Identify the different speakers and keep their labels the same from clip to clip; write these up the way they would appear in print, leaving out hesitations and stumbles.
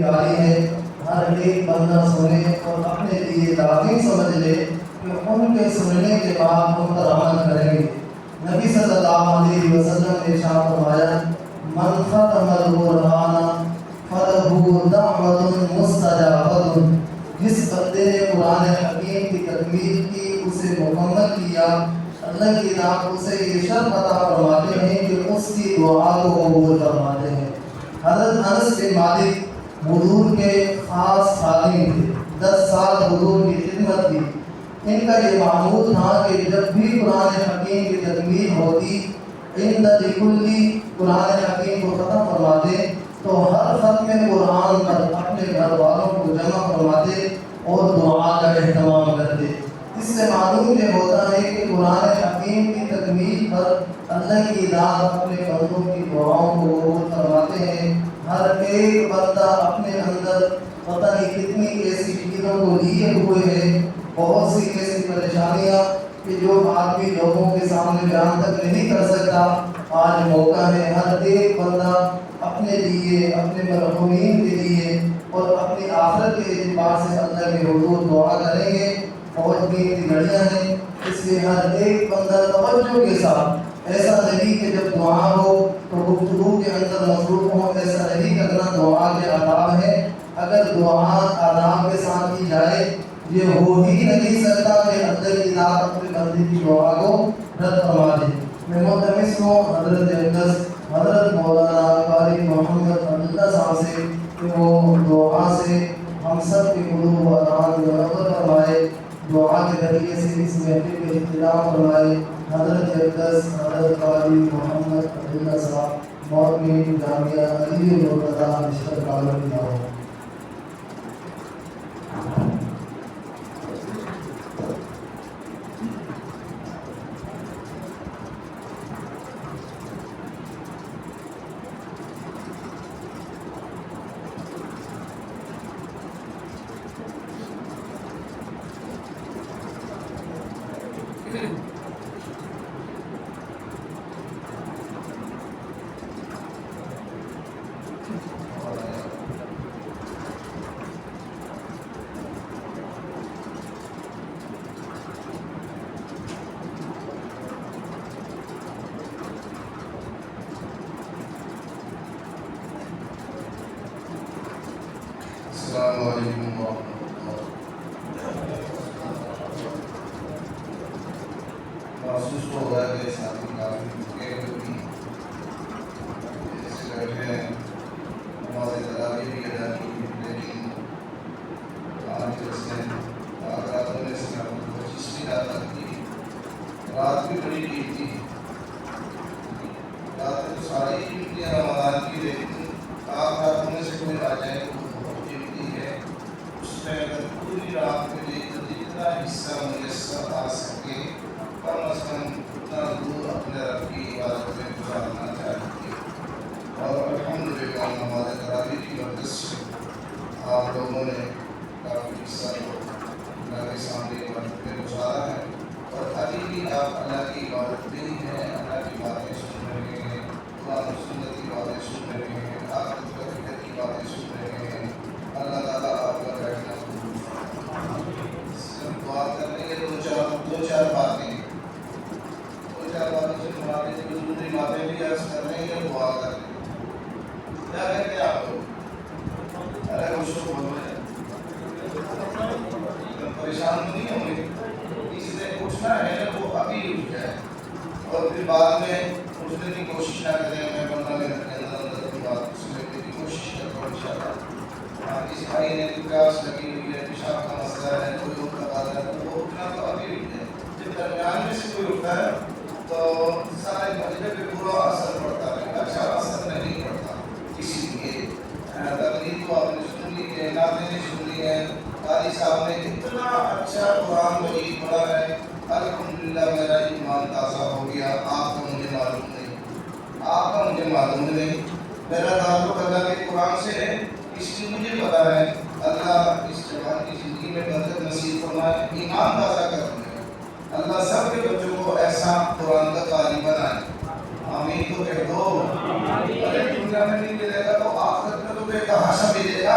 Speaker 1: پیاری ہے، ہر ایک بندہ سنے اور اپنے لیے لازم سمجھ لے کہ ان کے سننے کے بعد ان پر عمل کریں گے۔ نبی صلی اللہ علیہ وسلم نے ارشاد فرمایا، من ختم القرآن فلہ دعوۃ مستجابۃ، جس بندے نے قرآن حکیم کی تکمیل کی، اسے مکمل کیا، اللہ کی راہ اسے یہ شرط عطا فرماتے ہیں کہ اس کی دعا کو قبول فرماتے ہیں۔ حضرت انس بن مالک حضور کے خاص خادم تھے، 10 سال حضور کی خدمت کی۔ ان کا یہ معمول تھا کہ جب بھی قرآن حکیم کی تکمیل ہوتی، عند لکل قرآن حکیم کو ختم فرماتے تو ہر ختم قرآن پر اپنے گھر والوں کو جمع فرماتے اور دعا کا اہتمام کرتے۔ اس سے معلوم یہ ہوتا ہے کہ قرآن حکیم کی تکمیل پر اللہ کی ذات اپنے بندوں کی دعاؤں کو قبول فرماتے ہیں۔ ہر ایک بندہ اپنے اندر پتہ نہیں کتنی ایسی چیزوں کو لیے ہوئے ہیں، بہت سی ایسی پریشانیاں کہ جو آدمی لوگوں کے سامنے بیان تک نہیں کر سکتا۔ آج موقع ہے، ہر ایک بندہ اپنے لیے، اپنے مرحومین کے لیے اور اپنی آخرت کے اعتبار سے اللہ کے حضور دعا کریں گے۔ بہت قیمتی گھڑیاں ہیں، اس لیے ہر ایک بندہ توجہ کے ساتھ، ایسا نہیں کہ جب دعا ہو تو گفتگو کے اندر مصروف ہو، ایسا نہیں کرنا۔ دعا کے آداب ہیں، اگر دعا آداب کے ساتھ کی جائے یہ ہو ہی نہیں سکتا کہ اللہ کی ذات اپنے بندے کی دعا کو رد فرما دے۔ میں ملتمس ہوں حضرت اقدس حضرت مولانا قاری محمد عبداللہ صاحب سے کہ وہ دعا سے ہم سب کے قلوب و اذہان منور فرمائے، دعا کے ذریعے سے اس محفل کا اختتام فرمائے۔ حضرت اقدس حضرت قاری محمد عبداللہ صاحب، موقع جامعہ علی المرتضیٰ مشکل کالم لاہور۔
Speaker 2: السلام علیکم ورحمۃ اللہ۔ محسوس تو ہوا ہے کہ ساتھی کافی تھکے ہوئے بھی جیسے بیٹھے ہیں، نماز تراویح بھی ادا کی، لیکن آج جیسے راتوں میں سے 25ویں رات تک کی، رات بھی بڑی قیمتی تھی۔ راتیں تو ساری قیمتی ہیں رمضان کی، لیکن آپ راتوں میں سے کوئی آ جائے تو بہت قیمتی ہے۔ اس میں اگر پوری رات میں جتنا حصہ میسر آ سکے، کم از کم اتنا دور اپنے رب کی عبادت میں گزارنا چاہیے۔ اور الحمدللہ نماز تراویح کی برکت سے آپ لوگوں نے کافی حصہ اللہ کے سامنے عبادت میں گزارا ہے، اور ابھی بھی آپ اللہ کی عبادت میں ہی ہیں، اللہ کی باتیں سن رہے ہیں، قرآن و سنت کی باتیں سن رہے ہیں، آخرت و حقیقت کی باتیں سن رہے ہیں۔ اللہ تعالیٰ آپ کا بیٹھنا قبول فرمائے۔ صرف دعا کرنے کے دو چار باتیں سے ہمارے جو ضروری باتیں بھی عرض کر رہے ہیں، دعا کر رہے ہیں۔ کیا کہتے ہیں آپ لوگ؟ ارے کچھ تو بولو ہے، پریشان نہیں ہوں گے؟ کسی سے پوچھنا ہے وہ ابھی اٹھ جائے اور پھر بعد میں پوچھنے کی کوشش نہ کریں۔ میں بندہ میرے اندر کی بات سمجھنے کی کوشش کرتا ہوں انشاءاللہ۔ کسی بھائی نے پیاس لگی ہوئی ہے، پیشاب کا مسئلہ ہے، کوئی اور کا بات ہے، تو وہ اٹھنا تو ابھی اٹھ جائے۔ جب درمیان میں سے کوئی اٹھتا ہے تو سارے مجمع پہ برا اثر پڑتا ہے، اچھا اثر نہیں پڑتا۔ اسی لیے تقریر تو آپ نے سن لی ہے، نعتیں نے سن لی ہے، قاری صاحب نے اتنا اچھا قرآن مجید پڑھا ہے، الحمدللہ میرا ایمان تازہ ہو گیا۔ آپ کا مجھے معلوم نہیں، آپ کا مجھے معلوم نہیں، میرا تعلق اللہ کے قرآن سے ہے، اس لیے مجھے پتا ہے۔ اللہ اس جوان کی زندگی میں برکت نصیب فرمائے، ایمان تازہ کر دے۔ اللہ سب کے بچوں کو ایسا قرآن کا قاری بنائے۔ آمین تو کہہ دو۔ ارے دنیا میں نہیں ملے گا تو آخرت میں تو بے تحاشا ملے گا۔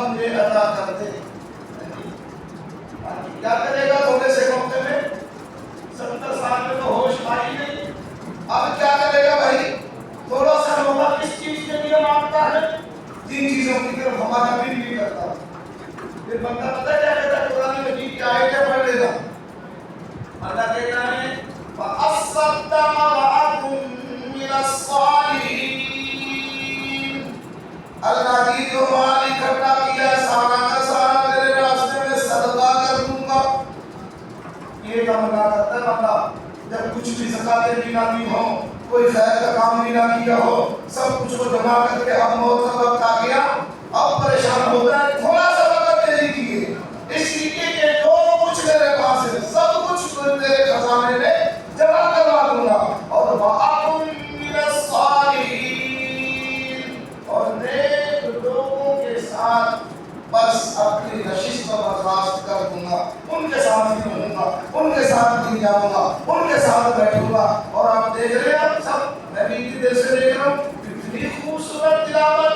Speaker 2: مجھے عطا کر دے. کیا کرے گا تھوڑے سے وقت میں؟ 70 سال میں تو ہوش آئی نہیں. اب کیا کرے گا بھائی؟ تھوڑا سا موقع کس چیز کے لیے مانگتا ہے؟ تین چیزوں کی طرف ہمارا بھی نہیں کرتا. پھر بندہ پتہ کیا کہتا ہے؟ قرآن مجید کی آیتیں پڑھ لے گا. اللہ کہتا ہے فَأَصَّدَّقَ وَأَكُن مِّنَ الصَّالِحِينَ. اللہ کی جو مال اکٹھا کیا سارا کا سارا تیرے راستے میں صدقہ کر دوں گا. یہ تمنا کرتا ہے بندہ جب کچھ بھی زکاتیں بھی نہ دی ہو، کوئی خیر کا کام بھی نہ کیا ہو، سب کچھ کو جمع کر کے اب موت کا وقت آ گیا، اب پریشان ہوتا ہے تھوڑا سا وقت دے دیجیے اس لیے کہ جو کچھ میرے پاس ہے سب کچھ تیرے خزانے میں جمع کروا دوں گا. اور وَأَكُن مِّنَ الصَّالِحِينَ. اور نیک لوگوں کے ساتھ بس اپنی نشست و برخاست کر دوں گا، ان کے ساتھ ہی رہوں گا، ان کے ساتھ ہی جاؤں گا، ان کے ساتھ بیٹھوں گا. اور آپ دیکھ رہے ہیں آپ سب، میں بھی اتنی دیر سے دیکھ رہا ہوں کتنی خوبصورت تلاوت.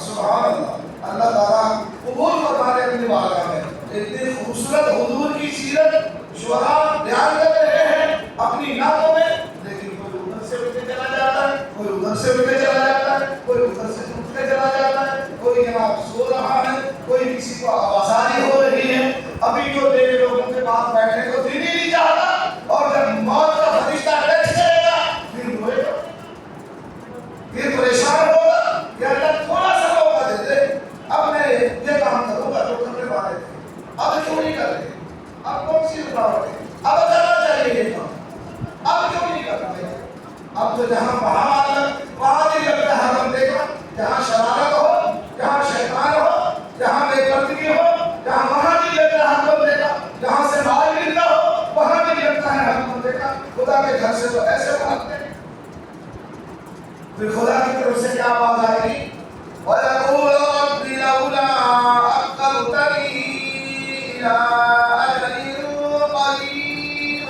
Speaker 2: سبحان اللہ. اللہ تعالیٰ قبول فرمانے اپنی بارگاہ میں. اتنی خوبصورت حضور کی سیرت شعراء بیان کر رہے ہیں اپنی نعتوں میں، لیکن کوئی ادھر سے اٹھ کے چلا جاتا ہے، کوئی ادھر سے اٹھ کے چلا جاتا ہے، کوئی ادھر سے اٹھ کے چلا جاتا ہے، کوئی جناب سو رہا ہے، کوئی کسی کو آوازاری ہو رہی ہے. ابھی جو دیکھ لوگوں کے پاس بیٹھنے کو دل ہی نہیں چاہتا، اور جب موت کا فرشتہ ٹچ کرے گا پھر روئے گا، پھر پریشان ہوگا کہ اللہ تھوڑا سا موقع دے دے، اب میں یہ کام کروں گا جو کرنے والے تھے، اب کیوں نہیں کر رہے؟ اب کون سی رکاوٹ ہے؟ اب کرنا چاہیے یہ کام، اب کیوں نہیں کرنا چاہیے؟ اب تو جہاں وہاں نہیں لگتا ہے بندے کا، جہاں شرارت ہو، جہاں شیطان ہو، جہاں بے پردگی ہو، جہاں وہاں نہیں لگتا ہے بندے کا، جہاں سے مال ملتا ہو وہاں نہیں لگتا ہے بندے کا. خدا کے گھر سے تو ایسے بھاگتے ہیں. پھر خدا کی طرف سے کیا آواز آئے گی؟ وَيَقُولُ رَبِّ لَوْلَا أَخَّرْتَنِي إِلَىٰ أَجَلٍ قَرِيبٍ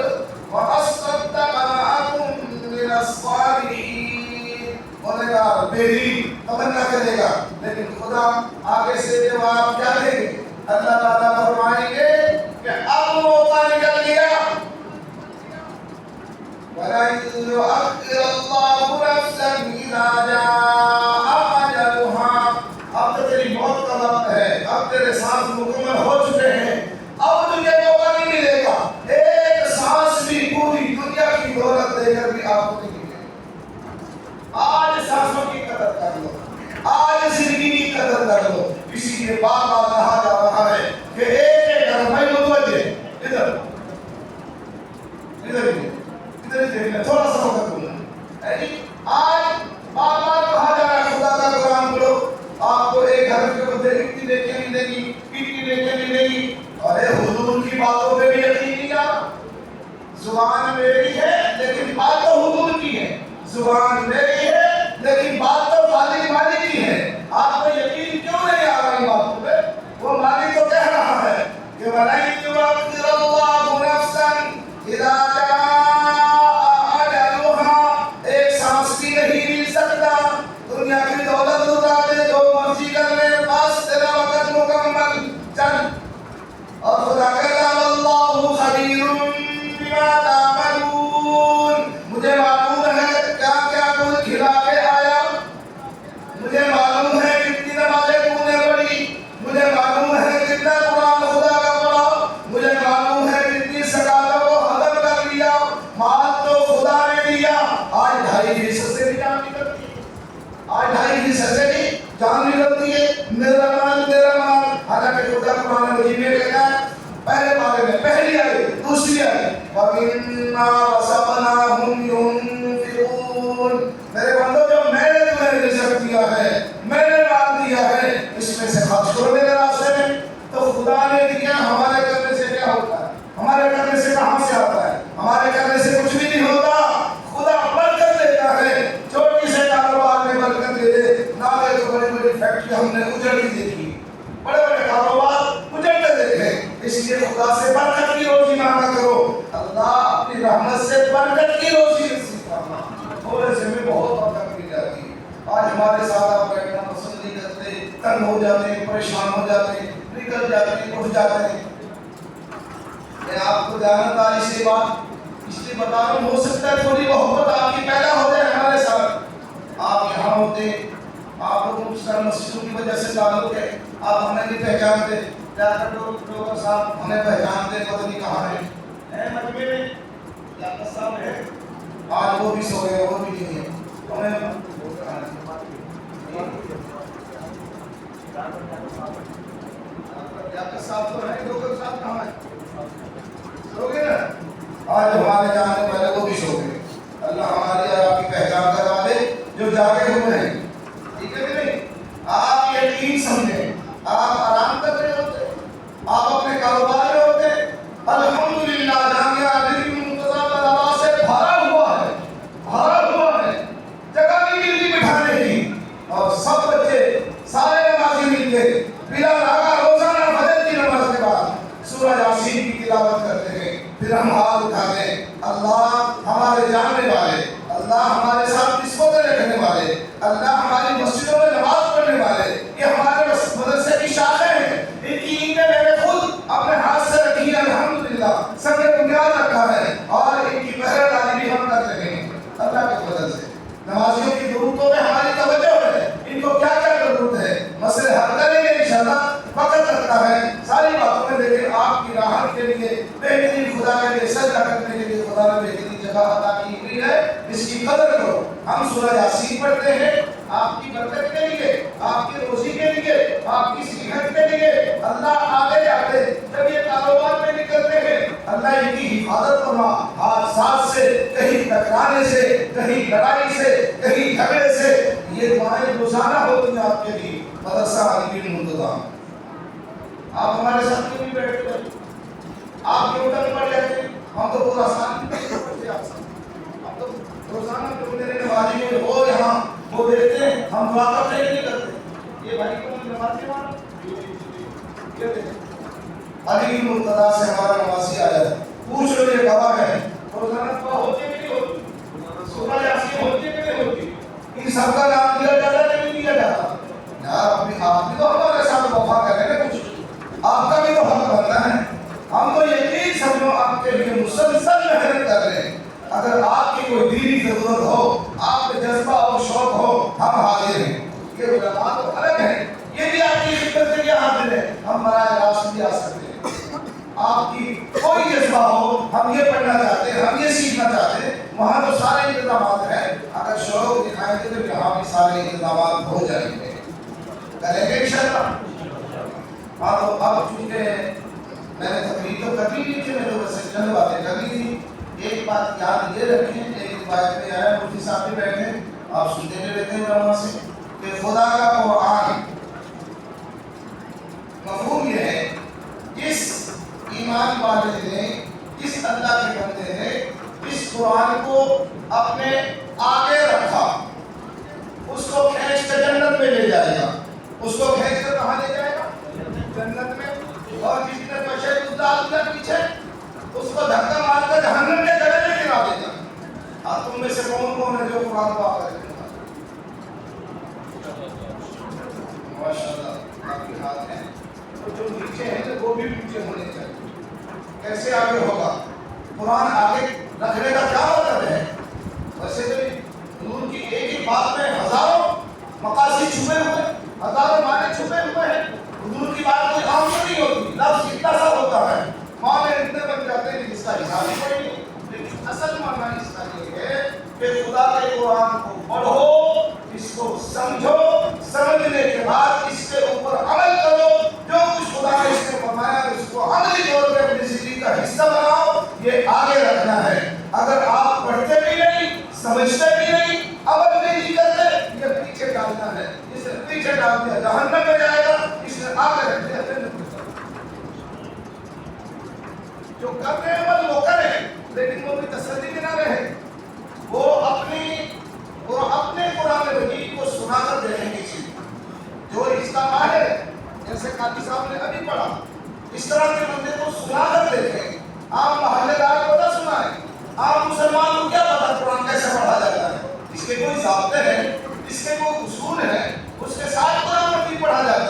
Speaker 2: وَأَصَّدَّقَ وَأَكُن مِّنَ الصَّالِحِينَ. بولے گا میری تمنا کرے گا، لیکن خدا آگے سے جواب کیا دیں گے؟ اللہ تعالیٰ فرمائیں گے کہ اب موقع نکل گیا. وَلَن يُؤَخِّرَ اللَّهُ نَفْسًا إِذَا جَاءَ أَجَلُهَا. اب تو تیری موت کا وقت ہے، اب تیرے سانس مکمل ہو چکے ہیں، اب تجھے موقع نہیں ملے گا. ایک سانس بھی پوری دنیا کی دولت دے کر بھی آپ کو نہیں ملے گا. آج سانسوں کی قدر کر لو، آج زندگی کی قدر کر لو. اسی لیے بار بار کہا جا رہا ہے کہ ایک گھر میں متوجہ ادھر ادھر دیکھنا تھوڑا سا وقت دوں. آج بار بار کہا جا رہا ہے خدا کا قرآن پڑھو، آپ کو ایک گھر کے بدلے اتنی نیکیاں ملے گی، اتنی نیکیاں ملے گی. ارے حضور کی باتوں پہ بھی یقین نہیں آ. زبان میری ہے لیکن بات تو حضور کی ہے، زبان میری ہے لیکن بات تو خالق مالک کی ہے. آپ کو یقین کیوں نہیں آ رہا ان باتوں پہ؟ وہ مالک تو کہہ رہا ہے کہ وَلَن يُؤَخِّرَ اللَّهُ نَفْسًا إِذَا جَاءَ أَجَلُهَا. ایک سانس بھی نہیں مل سکتا. دنیا کی دولت لٹا دے، جو مرضی کر لے، بس تیرا وقت مکمل چل. اور خدا کہتا ہے اللہ خبیر بما تعملون. مجھے معلوم ہے کیا کیا تم کھلا کے آیا، مجھے معلوم ہے کتنی نمازیں تم نے پڑھی، مجھے معلوم ہے کتنا قرآن خدا کا پڑھا، مجھے معلوم ہے کتنی زکاتوں کو ہضم کر لیا. مال تو خدا نے دیا. آج 2.5% سے بھی جان نکلتی ہے، آج 2.5% سے بھی جان نکلتی ہے. میرا مال میرا مال. حالانکہ خدا قرآن مجید میں کہتا ہے پہلے بارے میں پہلی آیت دوسری آیت وَمِمَّا رَزَقْنَاهُمْ يُنْفِقُونَ. میرے بندو جو میں نے تمہیں رزق دیا ہے، میں نے مال دیا ہے، اس میں سے خرچ کرو میرے راستے میں. تو خدا نے دیا، ہمارے کرنے سے کیا ہوتا ہے؟ ہمارے کرنے سے کہاں سے آتا ہے؟ ہمارے کرنے سے کچھ بھی نہیں ہوتا. خدا برکت دیتا ہے. چھوٹی سے کاروبار میں برکت دے دے. نالے تو بڑی بڑی فیکٹری ہم نے اجڑتی دیکھی، بڑے بڑے کاروبار اجڑتے دیکھے. اس لیے خدا سے برکت کی روزی مانگا کرو. اللہ اپنی رحمت سے برکت کی روزی نصیب فرماتا. تھوڑے سے میں بہت برکت مل جاتی ہے. آج ہمارے ساتھ آپ بیٹھنا پسند نہیں کرتے، تنگ ہو جاتے ہیں، پریشان ہو جاتے ہیں، نکل جاتے ہیں، اٹھ جاتے ہیں. میں آپ کو جانکاری سے بات اس لیے بتا رہا ہوں، ہو سکتا ہے تھوڑی محبت آپ کی پیدا ہو جائے ہمارے ساتھ. آپ یہاں ہوتے، آپ لوگوں کے ساتھ مسجدوں کی وجہ سے تعلق ہے، آپ ہمیں نہیں پہچانتے، زیادہ لوگ صاحب ہمیں پہچانتے، پتہ نہیں کہاں ہے مجمع میں ڈاکٹر صاحب ہے، آج وہ بھی سو گئے، وہ بھی نہیں ہے. ہمیں ڈاکٹر صاحب تو ہے، ڈاکٹر صاحب کہاں ہے؟ سو گئے نا. آج ہمارے جانے والے وہ بھی سو گئے. اللہ ہماری اور آپ کی پہچان کروا دے جو جاگے ہوئے ہیں. ٹھیک ہے کہ نہیں؟ آپ یقین سمجھیں، آپ آرام کر رہے ہوتے، آپ اپنے کاروبار میں ہوتے، الحمدللہ جامعہ دل منتظم دعا سے بھرا ہوا ہے، بھرا ہوا ہے، جگہ نہیں ملتی بٹھانے کی. اور سب بچے سارے نمازی مل کے بلا لگا روزانہ فجر کی نماز کے بعد سورہ یاسین کی تلاوت کرتے ہیں. پھر ہم ہاتھ اٹھاتے ہیں، اللہ ہمارے جاننے والے، اللہ ہمارے ساتھ نسبتیں رکھنے والے، اللہ ہماری مسجدوں میں نماز پڑھنے والے، یہ ہمارے مدرسے کی شاخیں ہیں. ان کی اینٹیں میں نے خود اپنے ہاتھ سے رکھی ہے، الحمدللہ سب نے بنیاد رکھا ہے، اور ان کی پہرےداری بھی ہم کر رہے ہیں اللہ کے فضل سے. نمازیوں کی ضرورتوں میں ہماری توجہ ہے، ان کو کیا کیا ضرورت ہے مسئلے حل کریں گے انشاءاللہ. وقت لگتا ہے ساری باتوں میں، لیکن آپ کی راحت کے لیے، بہترین خدا کے لیے سجدہ کرنے کے لیے خدا نے بہترین جگہ عطا کی ہوئی ہے، اس کی قدر کرو. ہم سورہ یاسین پڑھتے ہیں آپ کی برکت کے لیے، آپ کی روزی کے لیے، آپ کی صحت کے لیے. اللہ آگے جاتے جب یہ کاروبار میں نکلتے ہیں، اللہ ان کی حفاظت فرما، حادثات سے، کہیں ٹکرانے سے، کہیں لڑائی سے، کہیں جھگڑے سے. یہ دعائیں روزانہ ہوتی ہیں آپ کے لیے. مدرسہ عالمین منتظم، آپ ہمارے ساتھ کیوں نہیں بیٹھتے ہیں؟ آپ کیوں تک پڑھ لیتے ہیں؟ ہم تو پورا سال نہیں پڑھتے آپ سے. ہم تو روزانہ جو میرے نمازی میں ہو یہاں وہ دیکھتے ہیں، ہم دعا کرتے نہیں کرتے. یہ بھائی کو نمازی مانا یہ دیکھیں علی مرتضیٰ سے ہمارا نمازی آیا ہے، پوچھ لو یہ گواہ ہے. روزانہ دعا ہوتی ہے کہ نہیں ہوتی؟ سورہ یاسین ہوتی ہے کہ نہیں ہوتی؟ ان سب کا نام لیا جاتا ہے نہیں لیا جاتا؟ یار آپ بھی تو ہمارے ساتھ وفا کریں نا، کچھ آپ کا بھی تو حق بنتا ہے. ہم تو یقین سمجھو آپ کے لیے مسلسل محنت کر رہے ہیں. اگر آپ کی کوئی دینی ضرورت ہو، آپ کے جذبہ اور شوق ہو، ہم حاضر ہیں. یہ علماء تو الگ ہیں، یہ بھی آپ کی خدمت کے لیے حاضر ہے. ہم براہ راست بھی آ سکتے ہیں. آپ کی کوئی جذبہ ہو، ہم یہ پڑھنا چاہتے ہیں، ہم یہ سیکھنا چاہتے ہیں، وہاں تو سارے انتظامات ہیں. اگر شوق دکھائیں گے تو یہاں بھی سارے انتظامات ہو جائیں گے. کریں گے انشاءاللہ. ہاں تو اب چونکہ میں نے تقریر تو کرنی نہیں تھی، میں تو بس چند باتیں کرنی تھی. ایک بات یاد یہ رکھیں، ایک بات پہ آیا مفتی صاحب بھی بیٹھے، آپ سنتے ہوئے رہتے ہیں علماء سے کہ خدا کا قرآن مفہوم یہ ہے، جس ایمان والے نے، جس اللہ کے بندے نے اس قرآن کو اپنے آگے رکھا، اس کو کھینچ کر جنت میں لے جائے گا. اس کو کھینچ کر کہاں لے جائے گا؟ جنت میں. اور جس نے بشر ادھر پیچھے، اس کو دھکا مار کر جہنم کے گلے میں گرا دے گا. اور تم میں سے کون ہے جو قرآن کو آگے رکھے گا؟ ماشاءاللہ آپ کے ہاتھ ہیں. تو جو نیچے ہیں وہ بھی پیچھے ہونے چاہیے. کیسے آگے ہوگا؟ قرآن آگے رکھنے کا کیا مطلب ہے؟ ویسے تو حضور کی ایک ہی بات میں ہزاروں مقاصد چھپے ہوئے، ہزاروں معنی چھپے ہوئے ہیں. حضور کی بات کوئی عام سے نہیں ہوتی، لفظ اتنا سا ہوتا ہے، معنی اتنے بن جاتے ہیں جس کا حساب ہی کوئی نہیں. لیکن اصل معنی اس کا یہ ہے کہ خدا کے قرآن کو پڑھو، اس کو سمجھو، سمجھنے کے بعد اس کے اوپر عمل کرو. جو کچھ خدا نے اس میں فرمایا اس کو عملی طور پہ اپنی زندگی کا حصہ بناؤ. یہ آگے رکھنا ہے. اگر آپ پڑھتے بھی نہیں، سمجھتے بھی نہیں، عمل بھی نہیں کرتے، یہ پیچھے ڈالنا ہے. اس نے پیچھے ڈال دیا جہنم میں جائے گا، اس نے آگے رکھ دیا جنت میں. جو کر رہے ہیں عمل وہ کریں، لیکن وہ بھی تسلی میں نہ رہے. وہ اپنے قرآن مجید کو سنا کر دیکھیں گے. جو اس کا ماہر ہے، جیسے قاضی صاحب نے ابھی پڑھا، اس طرح کے بندے کو سنا کر دیکھیں. عام محلے دار کو نہ سنائیں. عام مسلمان کو کیا پتا قرآن کیسے پڑھا جاتا ہے؟ اس کے کوئی ضابطے ہیں، اس کے کوئی اصول ہیں، اس کے ساتھ قرآن مجید پڑھا جاتا ہے.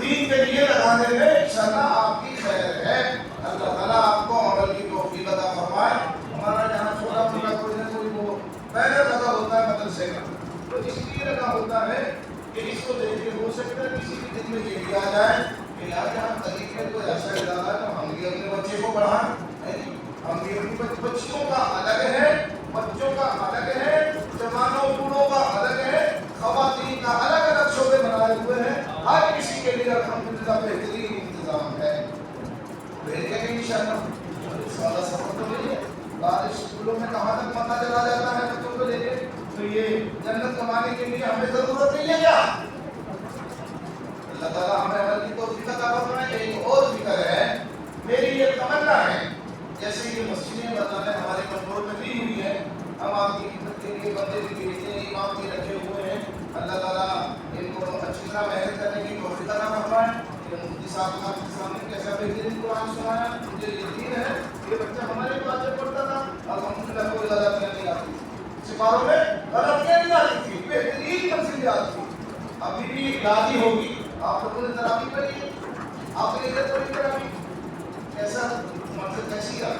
Speaker 2: دین کے لیے لگانے میں انشاءاللہ آپ کی خیر ہے. اللہ تعالیٰ آپ کو عمل کی توفیق عطا فرمائے. ہمارا جہاں چھوٹا موٹا کوئی نہ کوئی وہ بینر لگا ہوتا ہے مدرسے کا, تو اس لیے لگا ہوتا ہے کہ اس کو دیکھ کے ہو سکتا ہے کسی کے دل میں یہ بھی آ جائے کہ یار یہاں طریق میں کوئی ایسا ادارہ ہے تو ہم بھی اپنے بچے کو پڑھائیں. ہم بھی اپنی بچیوں کا الگ ہے, بچوں کا الگ ہے, جوانوں بوڑھوں کا الگ ہے, خواتین کا الگ الگ شعبے بنائے ہوئے ہیں. ہر کسی کے لیے الحمدللہ بہترین انتظام ہے. بھیجیں گے انشاءاللہ. سارا سفر تو نہیں ہے, بارش اسکولوں میں کہاں تک پتہ چلا جاتا ہے بچوں کو لے کے, تو یہ جنت کمانے کے لیے ہمیں ضرورت نہیں ہے کیا؟ اللہ تعالیٰ ہمیں عمل کی توفیق عطا فرمائے. ایک اور فکر ہے, میری یہ تمنا ہے, جیسے یہ مسجدیں بتانے ہمارے کنٹرول میں بھی ہوئی ہیں, ہم آپ کی خدمت کے لیے بندے بھی بھیجتے ہیں, امام بھی رکھے ہوئے ہیں. اللہ تعالیٰ ان کو اچھی طرح محنت کرنے کی توفیق عطا فرمائے. مفتی صاحب آپ کے سامنے کیسا بہترین قرآن سنایا, مجھے یقین ہے یہ بچہ ہمارے پاس جب پڑھتا تھا الحمدللہ کوئی غلطیاں نہیں آتی تھی, سپاروں میں غلطیاں نہیں آتی تھی, بہترین منزل آتی تھی. ابھی بھی راضی ہوگی. آپ لوگوں نے تراویح پڑھی, آپ نے ادھر پڑھی تراویح, کیسا منظر کیسی ہے,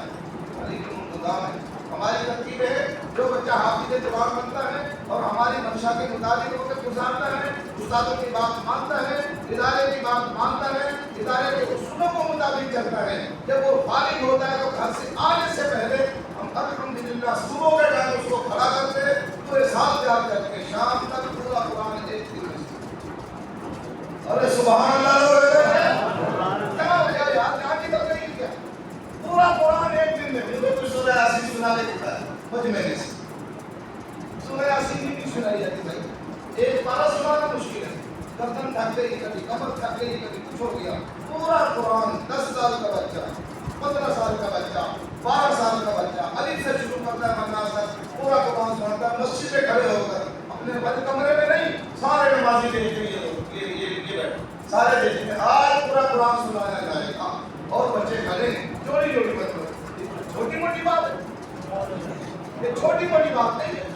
Speaker 2: لیکن انتظام ہے. ہماری ترتیب ہے جو بچہ حافظ جوان بنتا ہے اور ہماری منشا کے مطابق ہو کے گزارتا ہے, استادوں کی بات مانتا ہے, ادارے کی بات مانتا ہے, ادارے کے اصولوں کو مطابق چلتا ہے, جب وہ فارغ ہوتا ہے تو گھر سے آنے سے پہلے ہم الحمدللہ صبح کے ٹائم اس کو کھڑا کرتے ہیں, پورے سال تیار کر کے شام تک پورا قرآن ایک دن میں. ارے سبحان اللہ, کیا ہو گیا یار, کیا کی طرف نہیں کیا, پورا قرآن ایک دن میں. مجھے کچھ سورہ یاسین سنا دے دیتا ہے مجمع سے, سورہ یاسین نہیں سنائی جاتی بھائی, ایک پارا سنانا مشکل ہے, گردن تھک گئی کبھی, کمر تھک گئی کبھی, کچھ ہو گیا. پورا قرآن 10 سال کا بچہ, 15 سال کا بچہ, 12 سال کا بچہ الف سے شروع کرتا ہے منا تک, پورا قرآن سناتا ہے مسجد میں کھڑے ہو کر, اپنے بند کمرے میں نہیں, سارے نمازی دیکھتے ہیں یہ بیٹھے, سارے دیکھتے ہیں. آج پورا قرآن سنایا جائے گا اور بچے کھڑے جوڑی جوڑی بچے. چھوٹی موٹی بات ہے, یہ چھوٹی موٹی بات نہیں ہے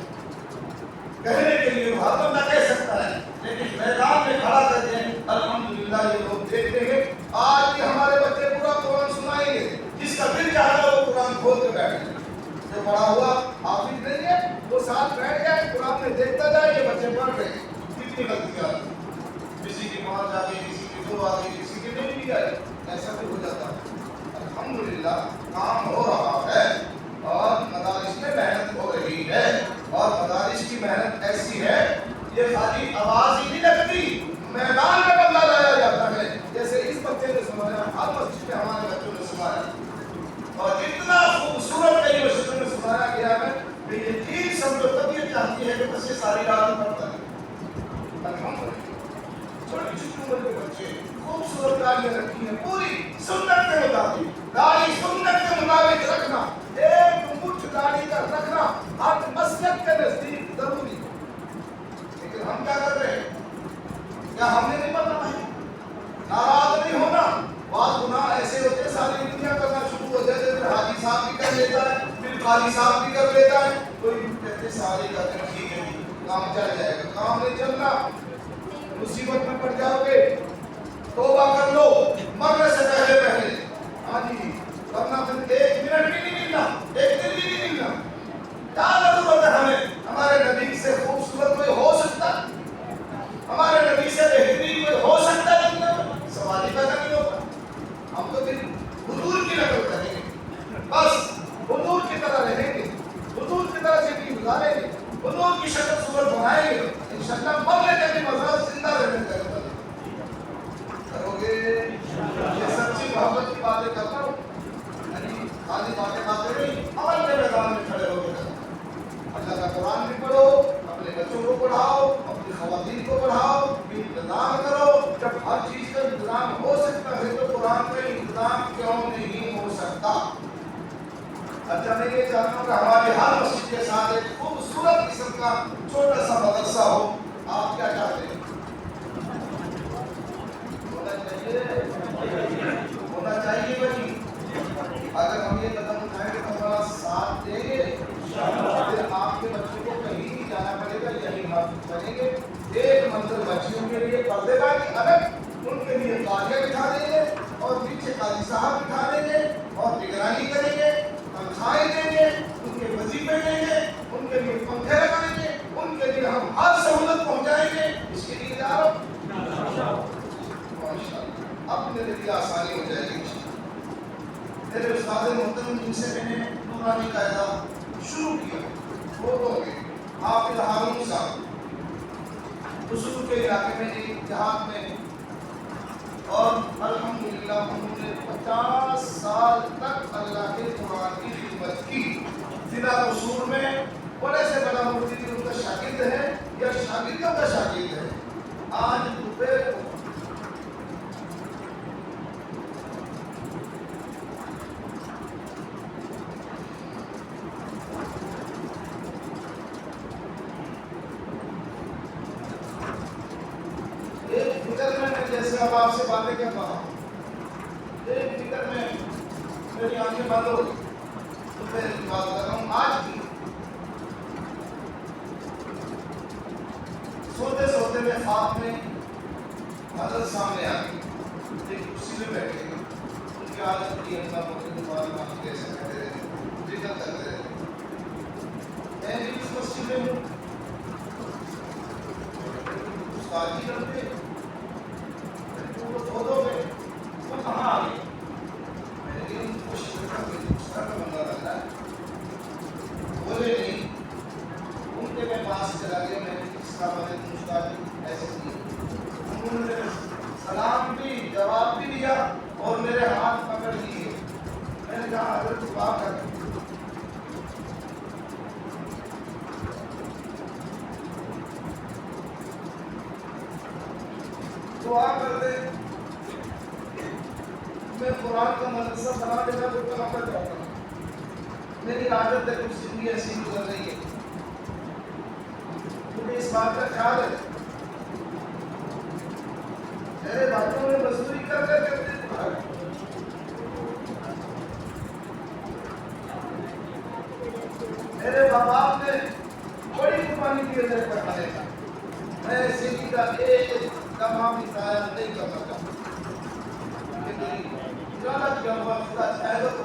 Speaker 2: کہنے کے لیے, ہر بندہ کہہ سکتا ہے, لیکن میدان میں کھڑا کر کے الحمدللہ یہ لوگ دیکھتے ہیں. آج بھی ہمارے بچے پورا قرآن سنائیں گے, جس کا دل چاہتا وہ قرآن کھول کے بیٹھ جائے. جو پڑھا ہوا حافظ نہیں ہے وہ ساتھ بیٹھ جائے, قرآن میں دیکھتا جائے یہ بچے پڑھ رہے ہیں. کتنی غلطیاں, کسی کی 5 آ گئی, کسی کی 2 آ گئی, کسی کی نہیں بھی آئی, ایسا بھی ہو جاتا ہے. الحمدللہ کام ہو رہا ہے اور مدارس میں محنت ہو رہی ہے, اور مدارس کی محنت ایسی ہے یہ خالی آواز ہی نہیں لگتی, میدان میں بندہ لایا جاتا ہے. جیسے اس بچے نے سنایا, ہر مسجد میں ہمارے بچوں نے سنایا, اور اتنا خوبصورت کئی مسجدوں میں سنایا گیا ہے کہ یہ چیز سب جو طبیعت چاہتی ہے کہ بچے ساری رات پڑھتا ہے. الحمدللہ چھوٹی چھوٹی عمر کے بچے خوبصورت داڑیاں رکھی ہیں, پوری سنت کے مطابق, داڑھی سنت کے مطابق رکھنا, ایک مٹھ داڑھی کا رکھنا ہر مسلک کے نزدیک ضروری ہے. لیکن ہم کیا کر رہے ہیں, کیا ہم نے نہیں پڑھنا ہے, ناراض نہیں ہونا, بعض گناہ ایسے ہوتے ہیں ساری دنیا کرنا شروع ہو جائے, پھر حاجی صاحب بھی کر لیتا ہے, پھر قاضی صاحب بھی کر لیتا ہے, کوئی کہتے سارے کرتے ہیں ٹھیک ہے جی کام چل جائے گا. کام نہیں چلنا, مصیبت میں پڑ جاؤ گے. توبہ کر لو مرنے سے پہلے. ہاں جی, ورنہ پھر 1 منٹ بھی نہیں ملنا, 1 دن بھی نہیں ملنا. کیا ضرورت ہے ہمیں, ہمارے نبی سے خوبصورت کوئی ہو سکتا, ہمارے نبی سے بہترین کوئی ہو سکتا نہیں, سوال ہی پیدا نہیں ہوتا. ہم تو پھر حضور کی نقل کریں گے, بس حضور کی طرح رہیں گے, حضور کی طرح زندگی گزاریں گے, حضور کی شکل صورت بنائیں گے. انشاءاللہ مرنے کے بھی مزار زندہ رہنے کا کرو گے. یہ سچی محبت کی باتیں کرتا ہوں, یعنی خالی باتیں نہیں, عمل کے میدان میں کھڑے ہو گئے. اللہ کا قرآن بھی پڑھو, اپنے بچوں کو پڑھاؤ, اپنی خواتین کو پڑھاؤ, انتظام کرو. جب ہر چیز کا انتظام ہو سکتا ہے تو قرآن کا انتظام کیوں نہیں ہو سکتا. اچھا میں یہ چاہتا ہوں کہ ہماری ہر مسجد کے ساتھ ایک خوبصورت قسم کا چھوٹا سا مدرسہ ہو. آپ کیا چاہتے ہیں, ہونا چاہیے بھائی. اگر ہم یہ قدم اٹھائیں گے تو ہمارا ساتھ دیں گے, پھر آپ کے بچوں کو کہیں نہیں جانا پڑے گا, یہی ہم کریں گے. ایک منزل بچیوں بھی آسانی ہو جائے گی. میرے استاد محترم جن سے میں نے نورانی قاعدہ شروع کیا وہ تو ہو گئے حافظ ہارون صاحب حضور کے علاقے میں ایک جہاد میں، اور الحمدللہ انہوں نے 50 سال تک اللہ کے قرآن کی خدمت کی. ضلع قصور میں بڑے سے بڑا مفتی ان کا شاگرد ہے یا شاگردوں کا شاگرد ہے. آج دوپہر کو ایک فکر میں جیسے اب آپ سے باتیں کر رہا ہوں، ایک فکر میں میری آنکھیں بند ہو گئی تو میں بات کر رہا ہوں. آج بھی سوتے سوتے میں خواب میں حضرت سامنے آ گئی، ایک کرسی میں بیٹھے گئے. ان کی عادت تھی اللہ مجھے دوبارہ کیسے کہتے رہے ذکر کرتے رہے. میں بھی اس مسجد میں ہوں، استاد جی رہتے وہ دو میں وہ کہاں آ گئی. میں نے کہا ان کو شکر کا دوسرا کا بندہ رہتا ہے. بولے نہیں. ان کے میں پاس چلا گیا. میں نے اس کا بڑے استاد ایسے کی. انہوں نے سلام بھی جواب بھی دیا اور میرے ہاتھ پکڑ لیے. میں نے کہا حضرت دعا کر دعا کر دے. میں قرآن کا مدرسہ بنا دینا تو کہاں پر جاؤں گا. میری عادت ہے کچھ زندگی ایسی گزر رہی ہے. مجھے اس بات کا خیال ہے میرے بھائیوں نے مزدوری کر کر کرتے میرے ماں باپ نے بڑی قربانی کی ہے پڑھانے کا. میں زندگی کا ایک لمحہ بھی ضائع نہیں کرنا چاہتا. زیادہ کیا ہوا خدا چاہے تو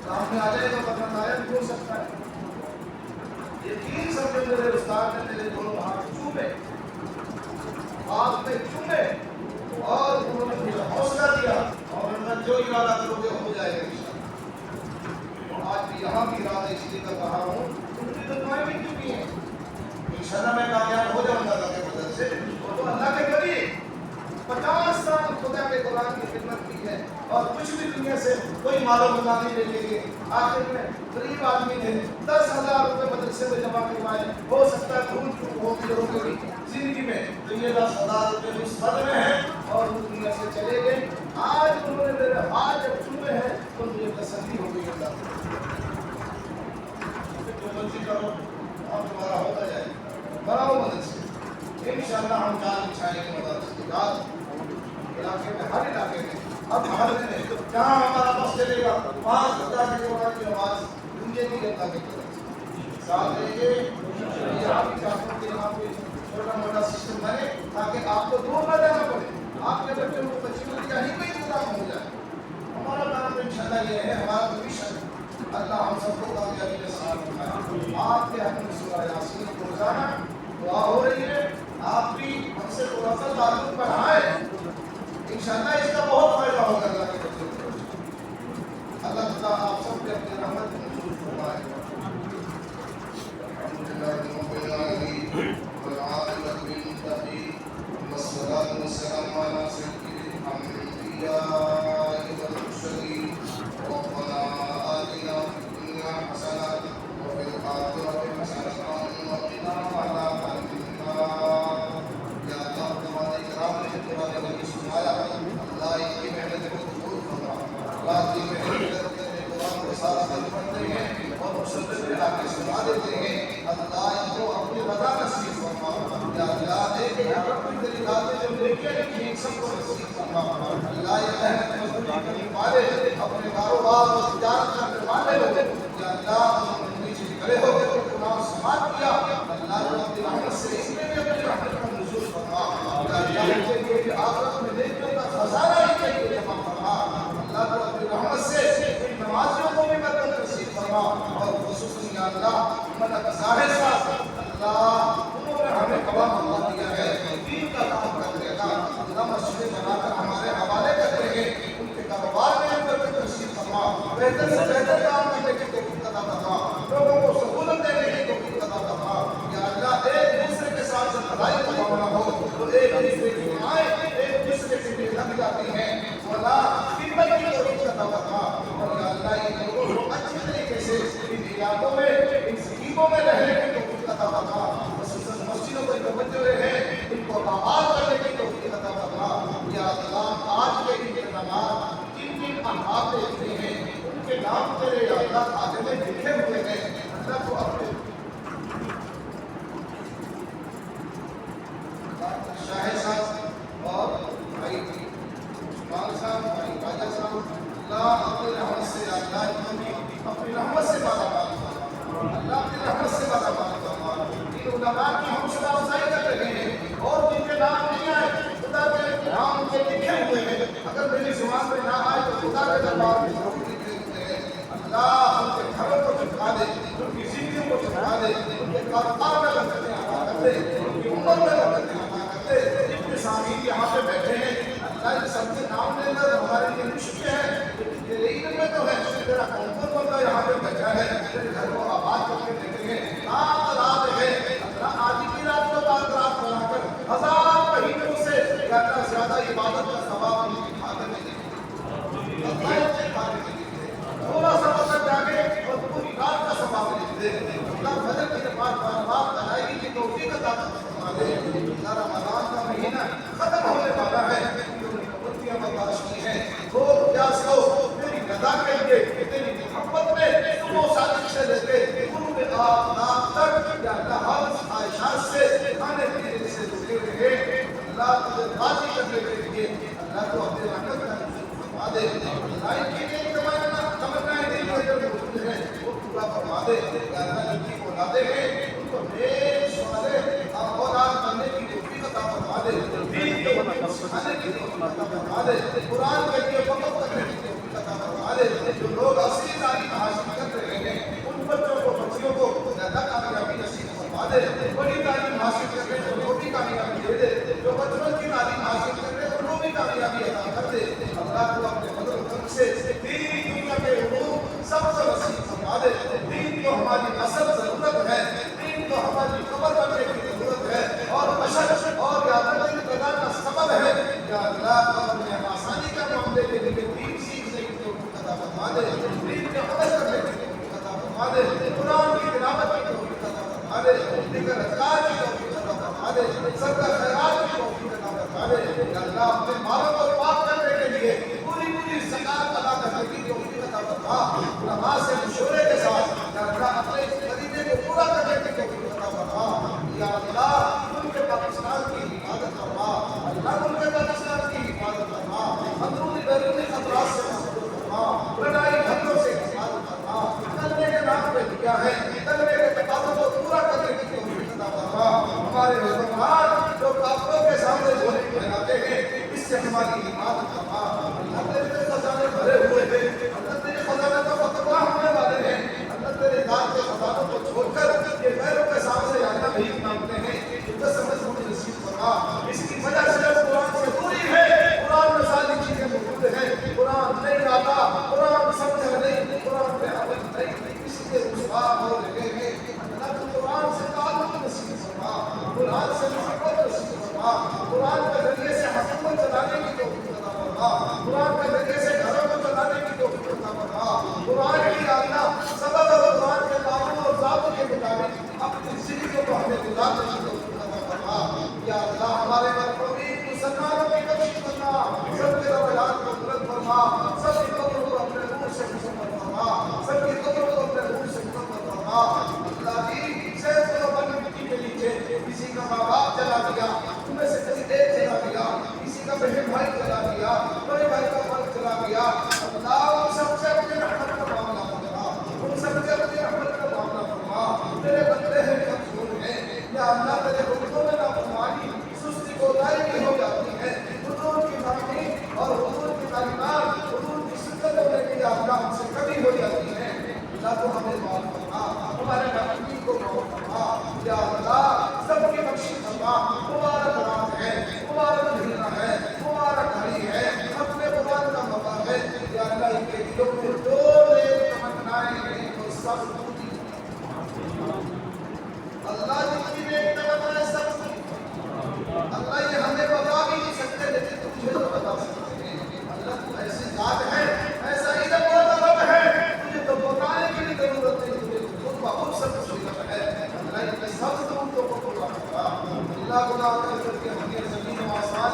Speaker 2: سامنے آ جائے گا ورنہ نائب ہو سکتا ہے. یقین سمجھے میرے استاد نے میرے دونوں ہاتھ چومے، ہاتھ میں چومے اور انہوں نے مجھے حوصلہ دیا اور انہوں نے جو ارادہ کرو گے ہو جائے گا انشاءاللہ. آج بھی یہاں بھی ارادہ اس لیے کر رہا ہوں ان کی تو دعائیں بھی چکی ہیں. انشاءاللہ میں کامیاب ہو جاؤں گا اللہ کے فضل سے. وہ تو اللہ کے قریب 50 سال خدا کے قرآن کی خدمت کی ہے اور کچھ بھی دنیا سے کوئی مال و متا نہیں لے کے گئے. آخر میں غریب آدمی تھے 10,000 روپے مدرسے میں جمع کروائے. ہو سکتا ہے بھول چوک ہو گئی زندگی میں تو یہ 10,000 روپے اس بد میں ہیں اور وہ دنیا سے چلے گئے. آج انہوں نے میرے ہاتھ جب چومے ہیں تو مجھے تسلی ہو گئی. اللہ جو مرضی کرو اب تمہارا ہوتا جائے. بناؤ مدرسے انشاءاللہ. ہم جان بچھائیں گے مدرسے کے بعد علاقے میں ہر علاقے میں اب محلے میں جہاں ہمارا بس چلے گا وہاں خدا کے قرآن کی آواز گونجے گی. اللہ کی طرف ساتھ لیں گے. یہاں بھی چاہتے کہ یہاں پہ چھوٹا موٹا سسٹم بنے تاکہ آپ کو دور نہ جانا پڑے. آپ کے بچے کو بچی کا ہی کوئی انتظام ہو جائے. ہمارا کام انشاءاللہ یہ ہے ہمارا مشن. اللہ ہم سب کو کامیابی نصیب فرمائے. آپ کے حق میں سورہ یاسین کو روزانہ دعا ہو رہی ہے. آپ بھی ہم سے تھوڑا تعلق بڑھائیں. انشاءاللہ اس کا بہت فائدہ ہوگا اللہ کے بچوں کو. اللہ تعالیٰ آپ سب پہ اپنی رحمت منظور فرمائے. الحمدللہ رب العالمین والعاقبۃ للمتقین والصلاۃ والسلام علی سیدنا الانبیاء والمرسلین. ربنا آتنا فی الدنیا حسنۃ وفی الآخرۃ حسنۃ وقنا عذاب النار. یا اللہ تمہارے کرام نے قرآن مجید سنایا ہے. اللہ ان کی محنت کو قبول فرما. اللہ کی محنت کرنے قرآن کو ساتھ ساتھ پڑھتے ہیں اور مسلسل ملا کے سنا دیتے ہیں. اللہ ان کو اپنی رضا نصیب فرما. یا اللہ دے کے اپنی تیری ذات جو نیکیاں لکھی سب کو نصیب فرما. اللہ یہ محنت مزدوری کرنے والے اپنے کاروبار اور تجارت کرنے والے ہو. یا اللہ نیچے کھڑے ہو کے قرآن سماعت کیا. اللہ جو اپنی رحمت سے اس میں بھی اپنی رحمت کا نزول فرما. اللہ کے لیے آخرت میں نیکیوں کا خزانہ ہی کے لیے جمع فرما. اللہ کو اپنی رحمت سے نمازیوں کو بھی برکت نصیب فرما. اور خصوصاً یا اللہ مدد ظاہر صاحب اللہ انہوں نے ہمیں قوام اللہ دیا ہے دین کا کام کرنے کا. اللہ مسجد بنا کر ہمارے حوالے کرتے ہیں. بہتر سے بہتر کام کرنے کی توفیق عطا فرما، لوگوں کو سہولت دینے کی توفیق عطا فرما۔ یا اللہ ایک دوسرے کے ساتھ جب لڑائی کا معاملہ ہو تو ایک دوسرے کی دعائیں ایک دوسرے کے لیے لگ جاتی ہیں، مولا خدمت کی توفیق عطا فرما۔ اور یا اللہ یہ لوگوں کو اچھی طریقے سے ان علاقوں میں ان سکیموں میں رہنے کی توفیق عطا فرما، خصوصاً مسجدوں کو توجہ رہے ان کو آباد کرنے کی توفیق عطا فرما۔ یا اللہ آج کے انتظامات جن جن احکام پہ لکھے ہیں ان کے نام تیرے یا اللہ خاتے میں لکھے ہوئے ہیں، اللہ کو اپنے شاہد صاحب اور بھائی عثمان صاحب، بھائی راجہ صاحب، اللہ اپنے رحمت سے اللہ اپنی رحمت سے مالا مال فرما، اللہ اپنی رحمت سے مالا مال فرما۔ ان علماء کی ہم صدا افزائی کر رہے ہیں اور جن کے نام نہیں آئے خدا کے نام کے لکھے ہوئے ہیں، اگر میری زبان پہ نہ آئے تو خدا کے دربار میں ضرور لکھے ہوئے ہیں۔ اللہ ان کے گھروں کو چمکا دے، ان کی زندگیوں کو چمکا دے، ان کے کاروبار میں برکتیں عطا کر دے، ان کی عمر میں برکتیں عطا کر دے۔ اتنے سامعین یہاں پہ بیٹھے ہیں، اللہ ان سب کے نام لینا ہمارے لیے مشکل ہے، لیکن تیرے علم میں تو ہے، تیرا کون بندہ یہاں پہ بیٹھا ہے، تیرے گھر کو آباد کر کے دیکھیں گے۔ رات رات ہے، اللہ آج کی رات کو رات رات بنا کر 1000 مہینوں سے یا زیادہ عبادت کا ثواب ان کی خاطر میں دے، اللہ کے خاطر میں دے، تھوڑا سا وقت جاگے اور پوری رات کا ثواب لکھ دے۔ اللہ فجر کے بعد بار ادائیگی کی توفیق عطا فرما دے۔ اللہ رمضان کا مہینہ ختم ہونے والا ہے، جو پابندیاں برداشت کی ہیں وہ پیاس کو تیری رضا کے لیے تیری محبت میں صبح صادق سے لے کے غروب آفتاب تک یا اللہ ہر خواہشات سے کھانے پینے سے رکے رہے، اللہ تجھے راضی کرنے کے لیے اللہ کو اپنے رحمت کا نزول فرما دے۔ اللہ ان کی ایک تمنائیں دل میں جو موجود ہیں وہ پورا فرما دے۔ یا اللہ جن کی اولادیں ہیں ان کو نیک صالح اولاد بننے کی توفیق عطا فرما دے، دین کے اوپر سکھانے کی توفیق عطا فرما دے، قرآن کے لیے وقف کرنے کی توفیق عطا فرما دے۔ جو لوگ اصلی تعلیم حاصل کر رہے ہیں ان بچوں کو بچیوں کو زیادہ کامیابی نصیب فرما دے، بڑی تعلیم حاصل کر رہے ہیں ان کو بھی کامیابی دے دے، جو بچپن کی تعلیم حاصل کر رہے ہیں ان کو بھی کامیابی عطا کر دے۔ اللہ کو اپنے فضل و کرم سے دین دنیا کے علوم سب کو نصیب فرما دے۔ دین کو ہماری اصل ضرورت ہے، دین کو ہماری خبر بننے کی ضرورت ہے اور بشر اور یادگاری پیدا کا سبب ہے۔ یا اللہ اپنے آسانی کا معاملے کے لیے دین سیکھنے کی توفیق عطا فرما دے، دین کے عمل کرنے کی توفیق عطا فرما دے، قرآن کی تلاوت کی توفیق عطا فرما دے، دیگر اذکار کی توفیق عطا فرما دے، صدقہ خیرات کی توفیق عطا فرما دے۔ یا اللہ اپنے مالوں کو پاک کرنے کے لیے پوری زکات ادا کرنے کی توفیق عطا فرما، علماء سے مشورے کے ساتھ یا اللہ اپنے فریضے کو پورا کرنے کی توفیق عطا فرما۔ یا اللہ ملک پاکستان کی حفاظت فرما، اللہ ملک پاکستان کی حفاظت فرما، اندرونی بیرونی خطرات سے محفوظ فرما، لڑائی جھگڑوں سے حفاظت فرما، کلمے کے نام پہ دیا ہے کلمے کے تقاضوں کو پورا کرنے کی توفیق عطا فرما۔ ہمارے حکمران جو کافروں کے سامنے بولے بناتے ہیں اس سے ہماری حفاظت فرما۔ اللہ تیرے خزانے بھرے ہوئے ہیں، اللہ تیرے خزانے تو فتح ہونے والے ہیں، اللہ تیرے ذات کے خزانوں کو چھوڑ کر یہ غیروں کے سامنے اللہ نہیں مانگتے ہیں، جو سمجھ مجھے نصیب فرما۔ اس کی وجہ سے قرآن سے دوری ہے، قرآن میں ساری چیزیں موجود ہیں، قرآن نہیں آتا، قرآن سمجھا نہیں، قرآن پہ عمل نہیں، اس لیے رسوا ہو رہے ہیں۔ اللہ تو قرآن سے تعلق نصیب فرما، قرآن سے محبت نصیب فرما، قرآن کے ذریعے سے حکومت چلانے کی توفیق عطا فرما، قرآن کے ذریعے سے گھروں کو چلانے کی توفیق عطا فرما، قرآن کی آگنا سبب اور قرآن کے قانون اور ضابطوں کے مطابق اپنی زندگیوں کو ہمیں گزارنے کی توفیق عطا فرما۔ یا اللہ ہمارے مرحومین مسلمانوں کی بخشش فرما، سب کے درجات کو بلند فرما، سب کی قبروں کو اپنے نور سے مکمل فرما، سب کی قبروں کو اپنے نور سے مکمل فرما۔ اللہ جی صحت کو بنی مٹی کے نیچے کسی کا ماں باپ چلا دیا، ان میں سے کسی ایک چلا دیا، کسی کا بہن بھائی چلا دیا، بڑے بھائی کا فرق چلا دیا، اللہ ان سب سے اپنے رحمت کا معاملہ فرما، ان سب سے اپنے رحمت کا معاملہ فرما۔ تیرے بندے ہیں کمزور ہیں، یا اللہ تیرے حکموں میں نافرمانی سستی کوتاہی بھی ہو جاتی ہے، حضور کی تعلیم اور حضور کی تعلیمات حضور کی سنتوں میں بھی یا اللہ ہم سے کمی ہو جاتی ہے، اللہ تو ہمیں معاف فرما، ہمارے ناقصین کو معاف فرما۔ یا اللہ سب کی بخشش فرما، مبارک رات ہے، مبارک مہینہ ہے، مبارک گھڑی ہے، اپنے قرآن کا موقع ہے، یا اللہ ان کے دلوں میں جو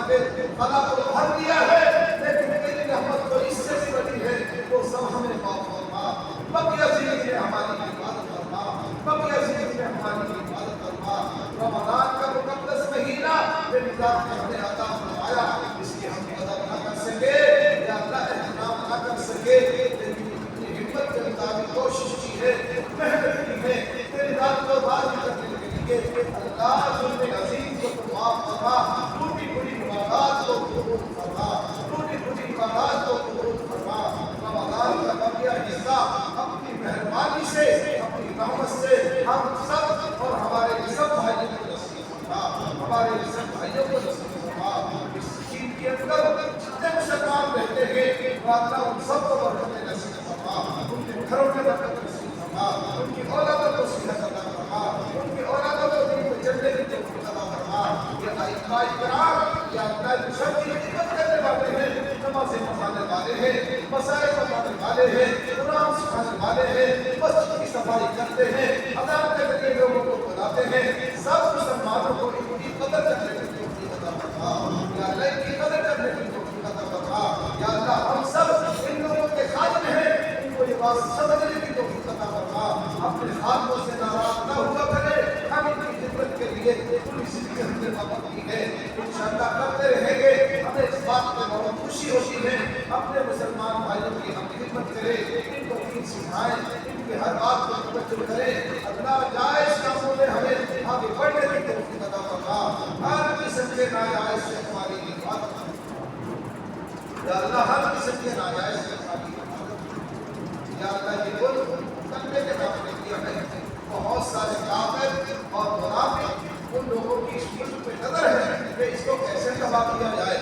Speaker 2: پہ خلا کو بھر دیا ہے، لیکن تیری رحمت تو اس سے بھی بڑی ہے، وہ سب ہمیں معاف فرما، بقی عزیز میں ہماری حفاظت فرما، بقی عزیز میں ہماری حفاظت فرما۔ رمضان کا مقدس مہینہ بے نظام نے ہمیں عطا فرمایا، اس کی ہم قدر نہ کر سکے یا اللہ احترام نہ کر سکے، لیکن اپنی ہمت کے مطابق کوشش کی ہے، محنت کی ہے، تیری ذات کو راضی کرنے کے لیے۔ اللہ ظلم عظیم کو تو معاف فرما، ٹوٹی پھوٹی عبادات کو قبول فرما، ٹوٹی پھوٹی عبادات کو قبول فرما۔ رمضان کا بقیہ حصہ اپنی مہربانی سے، اپنی رحمت سے ہم سب اور ہمارے سب بھائیوں کو نصیب فرما، ہمارے سب بھائیوں کو نصیب فرما۔ اس چین کے اندر جتنے مسلمان رہتے ہیں اللہ ان سب کو برکت نصیب فرما، ان کے گھروں میں برکت نصیب فرما، ان کی اولادوں کو صحت عطا فرما، ان کی اولادوں کو دین کو چلنے کی توفیق عطا فرما۔ یہ ائمہ کرام یا اللہ سب کی خدمت کرنے والے ہیں، نمازیں پڑھانے والے ہیں، مسائل پڑھانے والے ہیں، قرآن سکھانے والے ہیں، مسجد کی صفائی کرتے ہیں، اذان کے ذریعے لوگوں کو بلاتے ہیں، سب مسلمانوں کو ان کی قدر کرنے کی توفیق عطا فرما، یا اللہ ان کی قدر کرنے کی توفیق عطا فرما۔ یا اللہ ہم سب ان لوگوں کے خادم ہیں، ان کو یہ بات سمجھنے کی توفیق عطا فرما، اپنے خادموں سے ناراض نہ ہوا کرے، ہم ان کی خدمت کے لیے پوری زندگی ہم نے وقت کی ہے، انشاءاللہ کرتے رہیں گے۔ ہمیں اس بات میں بہت خوشی ہوتی ہے، اپنے مسلمان بھائیوں کی ہم خدمت کریں، ان کو دین سکھائیں، ان کی ہر بات کو توجہ کریں۔ اللہ جائز کاموں میں ہمیں آگے بڑھنے کی توفیق عطا فرما، ہر قسم کے ناجائز سے ہماری حفاظت فرما۔ یا اللہ ہر قسم کے ناجائز سے ہماری حفاظت فرما۔ یا اللہ یہ ملک تنبے کے نام نے کیا ہے، بہت سارے کافر اور منافق ان لوگوں کی اس ملک پہ نظر ہے کہ اس کو کیسے تباہ کیا جائے۔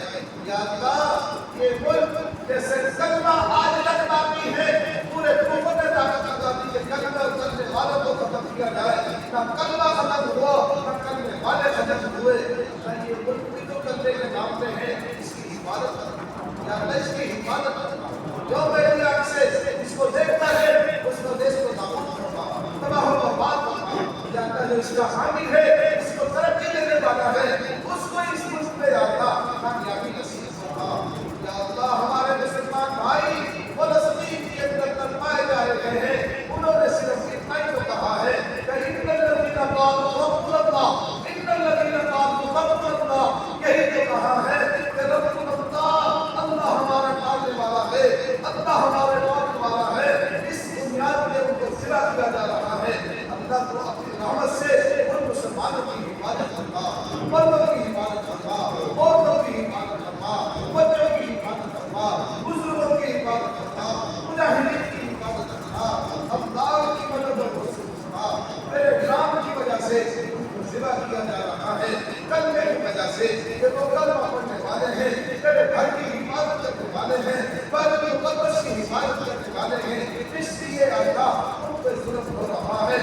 Speaker 2: یا اللہ یہ ملک جیسے کلمہ آج تک باقی ہے، پورے کفر نے طاقت لگا دی کہ کلمہ چلنے والوں کو ختم کیا جائے، نہ کلمہ ختم ہوا نہ کلمے والے ختم ہوئے۔ یہ ملک بھی تو کلمے کے نام پہ ہے، اس کی حفاظت کرنا، یا اللہ اس کی حفاظت کرنا۔ جو میری آنکھ سے اس کو دیکھتا ہے اس کو دیش کو نابود کرنا، تباہ و برباد کرنا۔ یا اللہ جو اس کا حامی ہے، اس کو ترقی دینے والا ہے، اس کو اس ملک میں یا اللہ کامیابی نصیب فرما۔ یا اللہ ہمارے مسلمان بھائی فلسطین کے اندر تڑپائے جا رہے ہیں، انہوں نے صرف اتنا ہی تو کہا ہے کہ ان الذین قالوا ربنا اللہ، ان الذین قالوا ربنا اللہ، یہی تو کہا ہے کہ ربنا اللہ، اللہ ہمارا پالنے والا ہے، اللہ ہمارے پالنے والا ہے۔ اس بنیاد پہ ان کو ذبح کیا جا رہا ہے۔ اللہ کو اپنی رحمت سے ان مسلمانوں کی حفاظت فرما، مردوں کی حفاظت فرما، عورتوں کی حفاظت فرما، بچوں کی حفاظت فرما، بزرگوں کی حفاظت فرما، مجاہدین کی حفاظت فرما۔ اللہ کی مدد و نصرت فرما۔ میرے نام کی وجہ سے ان کو ذبح کیا جا رہا ہے، کلمے کی وجہ سے یہ تو کلمہ پڑھنے والے ہیں، میرے گھر کی حفاظت کرنے والے ہیں، بیت المقدس کی حفاظت کرنے والے ہیں، اس لیے اللہ ان پہ ظلم ہو رہا ہے۔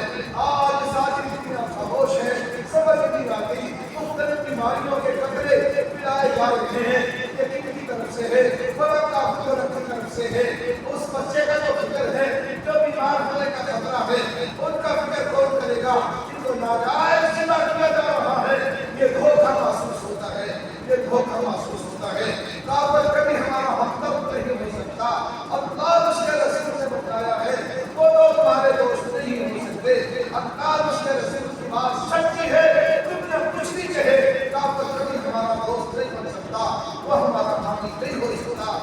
Speaker 2: آج ساری دنیا خاموش ہے، سمجھ نہیں آتی، مختلف بیماریوں کے قطرے پلائے جا رہے ہیں، یہ کن کی طرف سے ہے؟ خدا کا فکر کی طرف سے ہے۔ اس بچے کا جو فکر ہے، جو بیمار ہونے کا خطرہ ہے، ان کا فکر کون کرے گا؟ ان کو ناجائز ذبح کیا جا رہا ہے، یہ دھوکہ محسوس ہوتا ہے، یہ دھوکہ محسوس ہوتا ہے۔ کافر کبھی ہمارا ہمدرد نہیں ہو سکتا، اللہ اس کے رسول نے بتایا ہے وہ لوگ تمہارے دوست نہیں ہو سکتے۔ اللہ اس کے رسول کی بات سچی ہے، تم نے کچھ بھی کہے، کافر کبھی ہمارا دوست نہیں بن سکتا، وہ ہمارا حامی نہیں ہو سکتا۔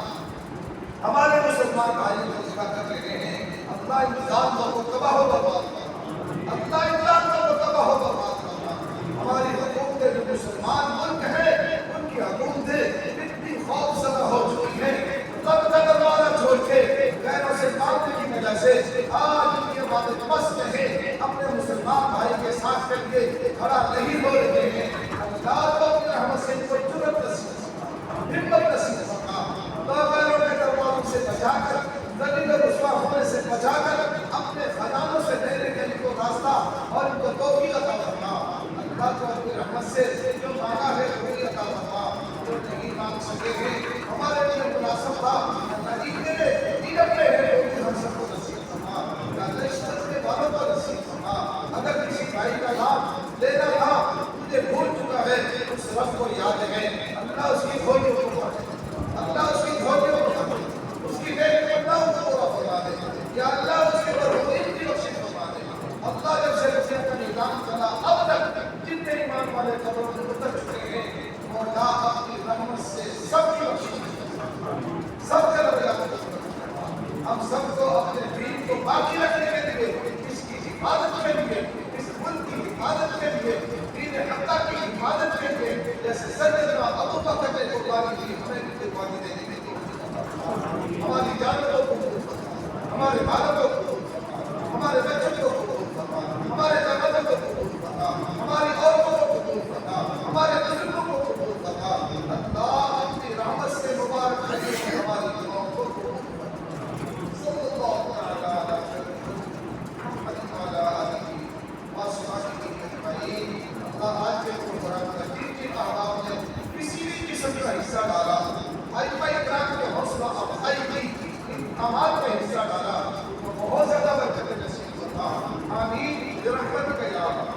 Speaker 2: ہمارے مسلمان بھائی کو ذبح کر رہے ہیں، اللہ ان ظالموں کو تباہ و برباد کرنا، اللہ ان ظالموں کو تباہ و برباد کرنا۔ ہماری حکومتیں جو مسلمان ملک ہیں ان کی حکومتیں اتنی خوف زدہ ہو چکی ہیں، رب کا دروازہ چھوڑ کے غیروں سے مانگنے کی وجہ سے آج ان کے والد بس میں ہیں، اپنے مسلمان بھائی کے ساتھ کر کے کھڑا نہیں ہو رہے ہیں۔ اللہ تو اپنے رحمت سے ان کو جرأت نصیب فرما، ہمت نصیب فرما، غیروں کے دروازوں سے بچا کر، ذلیل و رسوا ہونے سے بچا کر اپنے خزانوں سے دینے کے ان کو راستہ اور ان کو توفیق عطا فرما۔ اللہ کو اپنی رحمت سے جو مانگا مہربانی کی ہمیں قربانی دینے کی توفیق عطا فرما، ہماری جانوں کو قبول فرما، ہمارے مالوں کو قبول فرما، ہمارے بچوں کو قبول فرما، ہمارے جانوں کو قبول فرما، ہماری عورتوں کو قبول فرما، ہمارے بزرگوں کو قبول فرما۔ اللہ اپنی رحمت سے مبارک کرے ہماری دعاؤں کو قبول فرما۔ صلی اللہ تعالی علی محمد وعلی آلہ وصحبہ اجمعین۔ اللہ آج کے پروگرام کا جن احباب نے کسی بھی قسم کا حصہ ڈالا، اجماع اکرام کے حوصلہ افزائی کی، ان اعمال میں حصہ ڈالا، بہت زیادہ برکت نصیب ہوتا۔ آمین برحمتک یا اللہ۔